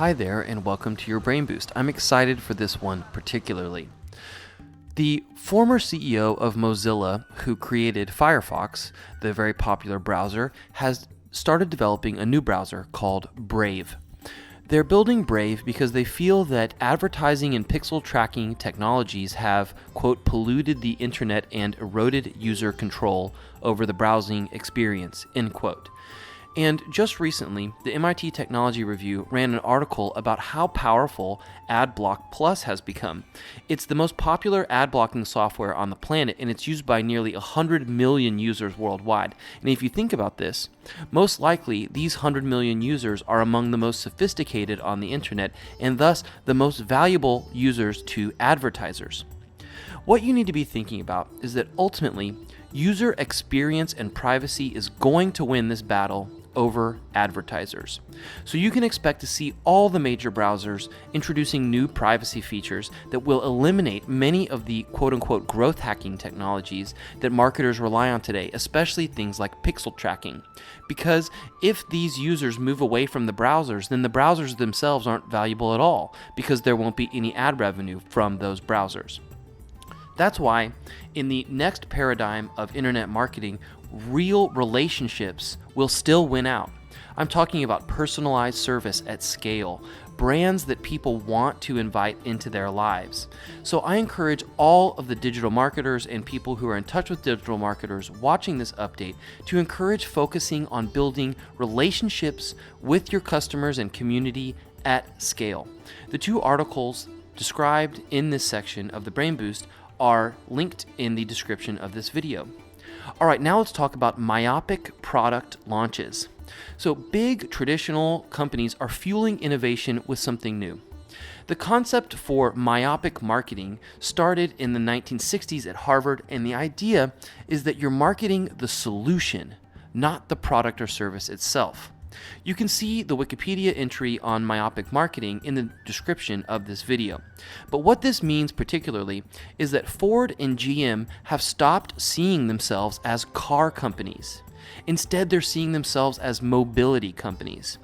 Hi there, and welcome to your Brain Boost. I'm excited for this one particularly. The former CEO of Mozilla, who created Firefox, the very popular browser, has started developing a new browser called Brave. They're building Brave because they feel that advertising and pixel tracking technologies have, quote, polluted the internet and eroded user control over the browsing experience, end quote. And just recently, the MIT Technology Review ran an article about how powerful AdBlock Plus has become. It's the most popular ad blocking software on the planet, and it's used by nearly 100 million users worldwide. And if you think about this, most likely these 100 million users are among the most sophisticated on the internet, and thus the most valuable users to advertisers. What you need to be thinking about is that ultimately, user experience and privacy is going to win this battle over advertisers. So you can expect to see all the major browsers introducing new privacy features that will eliminate many of the quote-unquote growth hacking technologies that marketers rely on today, especially things like pixel tracking. Because if these users move away from the browsers, then the browsers themselves aren't valuable at all, because there won't be any ad revenue from those browsers. That's why, in the next paradigm of internet marketing, real relationships will still win out. I'm talking about personalized service at scale, brands that people want to invite into their lives. So I encourage all of the digital marketers and people who are in touch with digital marketers watching this update to encourage focusing on building relationships with your customers and community at scale. The two articles described in this section of the Brain Boost are linked in the description of this video. All right, now let's talk about myopic product launches. So big traditional companies are fueling innovation with something new. The concept for myopic marketing started in the 1960s at Harvard, and the idea is that you're marketing the solution, not the product or service itself. You can see the Wikipedia entry on myopic marketing in the description of this video. But what this means particularly is that Ford and GM have stopped seeing themselves as car companies. Instead, they're seeing themselves as mobility companies.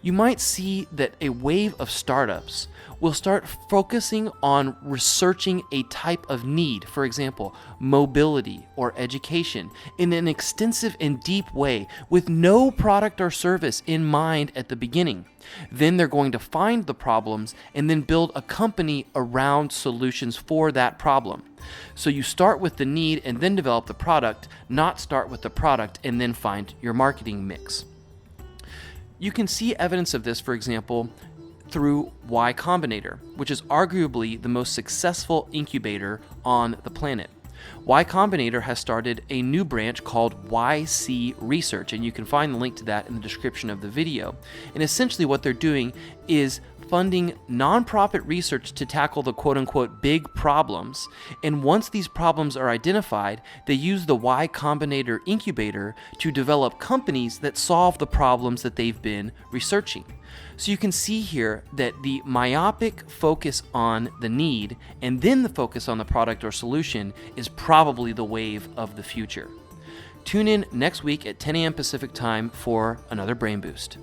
You might see that a wave of startups will start focusing on researching a type of need, for example, mobility or education, in an extensive and deep way with no product or service in mind at the beginning. Then they're going to find the problems and then build a company around solutions for that problem. So you start with the need and then develop the product, not start with the product and then find your marketing mix. You can see evidence of this, for example, through Y Combinator, which is arguably the most successful incubator on the planet. Y Combinator has started a new branch called YC Research, and you can find the link to that in the description of the video. And essentially what they're doing is funding nonprofit research to tackle the quote-unquote big problems. And once these problems are identified, they use the Y Combinator incubator to develop companies that solve the problems that they've been researching. So you can see here that the myopic focus on the need and then the focus on the product or solution is probably the wave of the future. Tune in next week at 10 a.m. Pacific time for another Brain Boost.